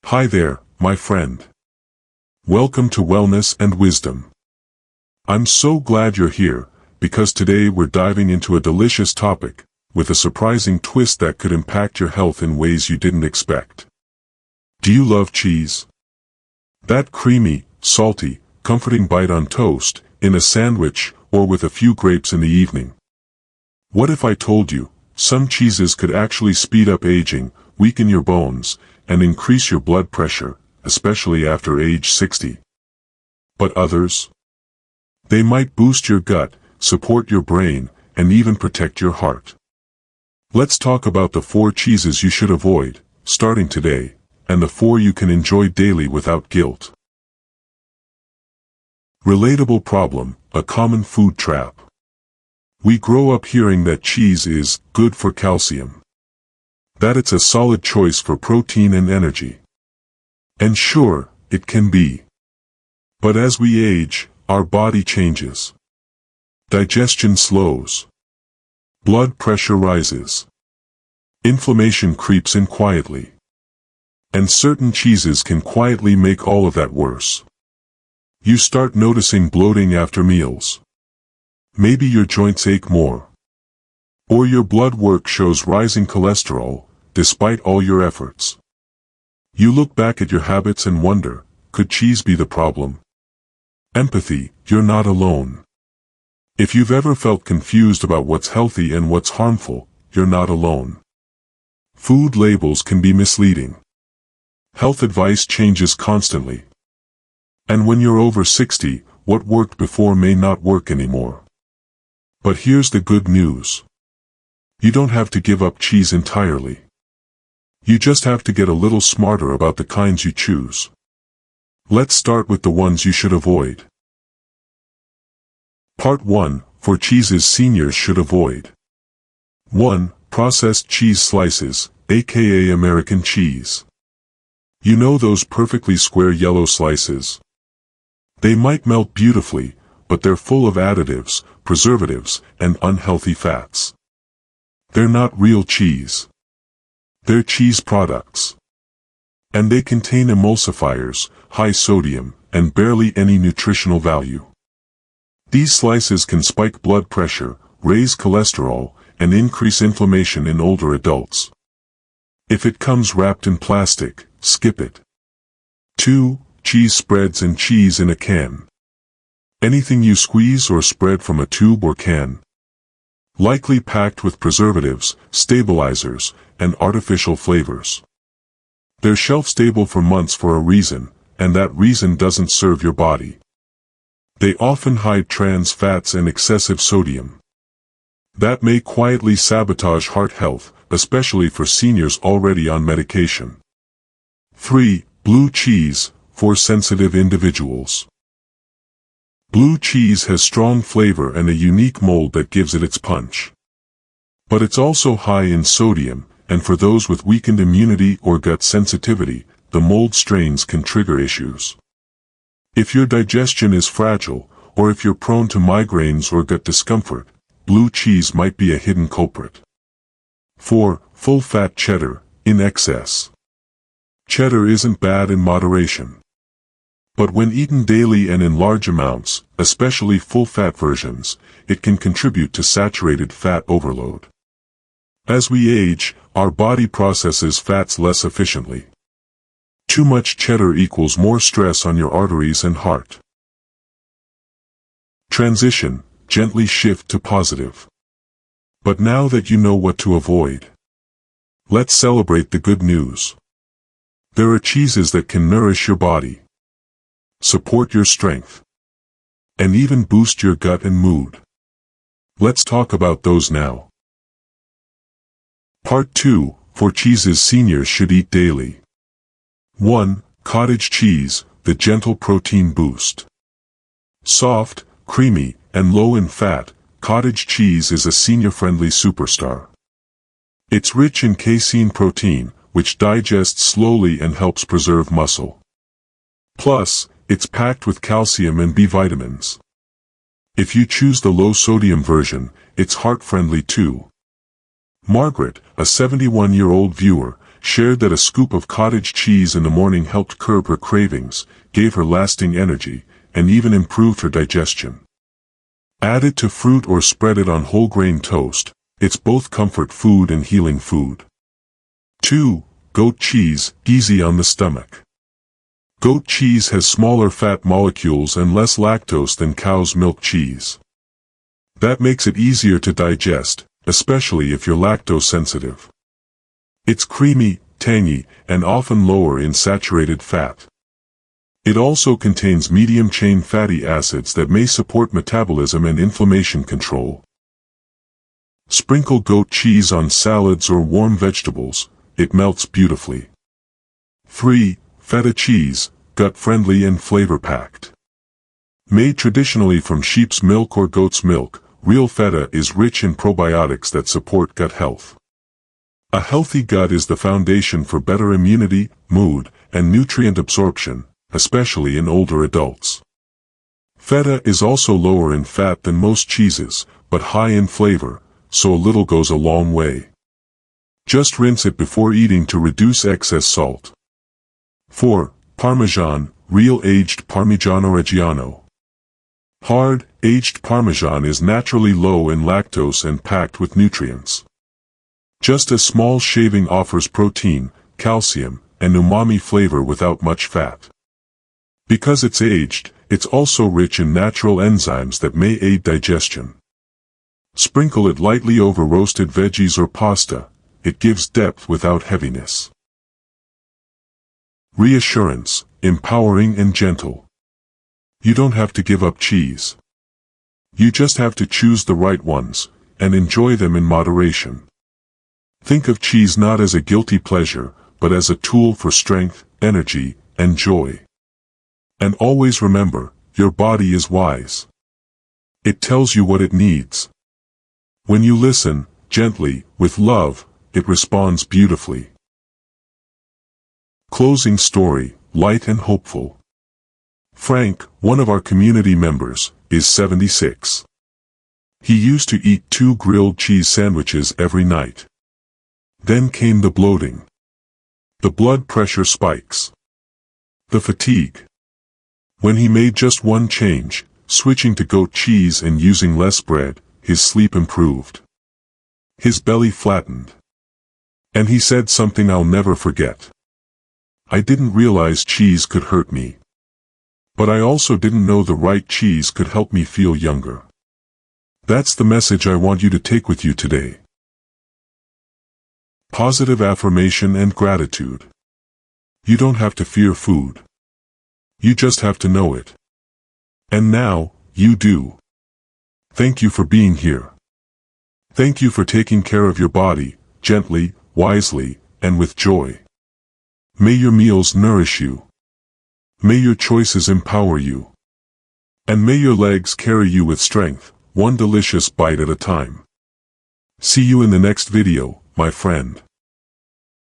Hi there, my friend. Welcome to Wellness and Wisdom. I'm so glad you're here, because today we're diving into a delicious topic, with a surprising twist that could impact your health in ways you didn't expect. Do you love cheese? That creamy, salty, comforting bite on toast, in a sandwich, or with a few grapes in the evening. What if I told you, some cheeses could actually speed up aging, weaken your bones, and increase your blood pressure, especially after age 60. But others? They might boost your gut, support your brain, and even protect your heart. Let's talk about the 4 cheeses you should avoid, starting today, and the 4 you can enjoy daily without guilt. Relatable problem, a common food trap. We grow up hearing that cheese is good for calcium. That it's a solid choice for protein and energy. And sure, it can be. But as we age, our body changes. Digestion slows. Blood pressure rises. Inflammation creeps in quietly. And certain cheeses can quietly make all of that worse. You start noticing bloating after meals. Maybe your joints ache more. Or your blood work shows rising cholesterol, despite all your efforts. You look back at your habits and wonder, could cheese be the problem? Empathy, you're not alone. If you've ever felt confused about what's healthy and what's harmful, you're not alone. Food labels can be misleading. Health advice changes constantly. And when you're over 60, what worked before may not work anymore. But here's the good news. You don't have to give up cheese entirely. You just have to get a little smarter about the kinds you choose. Let's start with the ones you should avoid. Part 1, 4 cheeses seniors should avoid. 1. Processed cheese slices, aka American cheese. You know those perfectly square yellow slices? They might melt beautifully, but they're full of additives, preservatives, and unhealthy fats. They're not real cheese. They're cheese products. And they contain emulsifiers, high sodium, and barely any nutritional value. These slices can spike blood pressure, raise cholesterol, and increase inflammation in older adults. If it comes wrapped in plastic, skip it. 2. Cheese spreads and cheese in a can. Anything you squeeze or spread from a tube or can. Likely packed with preservatives, stabilizers, and artificial flavors. They're shelf-stable for months for a reason, and that reason doesn't serve your body. They often hide trans fats and excessive sodium. That may quietly sabotage heart health, especially for seniors already on medication. 3. Blue cheese, for sensitive individuals. Blue cheese has strong flavor and a unique mold that gives it its punch. But it's also high in sodium, and for those with weakened immunity or gut sensitivity, the mold strains can trigger issues. If your digestion is fragile, or if you're prone to migraines or gut discomfort, blue cheese might be a hidden culprit. 4. Full-fat cheddar, in excess. Cheddar isn't bad in moderation. But when eaten daily and in large amounts, especially full-fat versions, it can contribute to saturated fat overload. As we age, our body processes fats less efficiently. Too much cheddar equals more stress on your arteries and heart. Transition, gently shift to positive. But now that you know what to avoid, let's celebrate the good news. There are cheeses that can nourish your body, support your strength, and even boost your gut and mood. Let's talk about those now. Part 2, 4 cheeses seniors should eat daily. 1. Cottage cheese, the gentle protein boost. Soft, creamy, and low in fat, cottage cheese is a senior-friendly superstar. It's rich in casein protein, which digests slowly and helps preserve muscle. Plus, it's packed with calcium and B vitamins. If you choose the low-sodium version, it's heart-friendly too. Margaret, a 71-year-old viewer, shared that a scoop of cottage cheese in the morning helped curb her cravings, gave her lasting energy, and even improved her digestion. Add it to fruit or spread it on whole grain toast. It's both comfort food and healing food. 2. Goat cheese, easy on the stomach. Goat cheese has smaller fat molecules and less lactose than cow's milk cheese. That makes it easier to digest, especially if you're lactose sensitive. It's creamy, tangy, and often lower in saturated fat. It also contains medium-chain fatty acids that may support metabolism and inflammation control. Sprinkle goat cheese on salads or warm vegetables. It melts beautifully. 3. Feta cheese, gut-friendly and flavor-packed. Made traditionally from sheep's milk or goat's milk, real feta is rich in probiotics that support gut health. A healthy gut is the foundation for better immunity, mood, and nutrient absorption, especially in older adults. Feta is also lower in fat than most cheeses, but high in flavor, so a little goes a long way. Just rinse it before eating to reduce excess salt. 4. Parmesan, real aged Parmigiano Reggiano. Hard, aged Parmesan is naturally low in lactose and packed with nutrients. Just a small shaving offers protein, calcium, and umami flavor without much fat. Because it's aged, it's also rich in natural enzymes that may aid digestion. Sprinkle it lightly over roasted veggies or pasta. It gives depth without heaviness. Reassurance, empowering and gentle. You don't have to give up cheese. You just have to choose the right ones, and enjoy them in moderation. Think of cheese not as a guilty pleasure, but as a tool for strength, energy, and joy. And always remember, your body is wise. It tells you what it needs. When you listen, gently, with love, it responds beautifully. Closing story, light and hopeful. Frank, one of our community members, is 76. He used to eat 2 grilled cheese sandwiches every night. Then came the bloating. The blood pressure spikes. The fatigue. When he made just one change, switching to goat cheese and using less bread, his sleep improved. His belly flattened. And he said something I'll never forget. I didn't realize cheese could hurt me. But I also didn't know the right cheese could help me feel younger. That's the message I want you to take with you today. Positive affirmation and gratitude. You don't have to fear food. You just have to know it. And now, you do. Thank you for being here. Thank you for taking care of your body, gently, wisely, and with joy. May your meals nourish you. May your choices empower you. And may your legs carry you with strength, one delicious bite at a time. See you in the next video, my friend.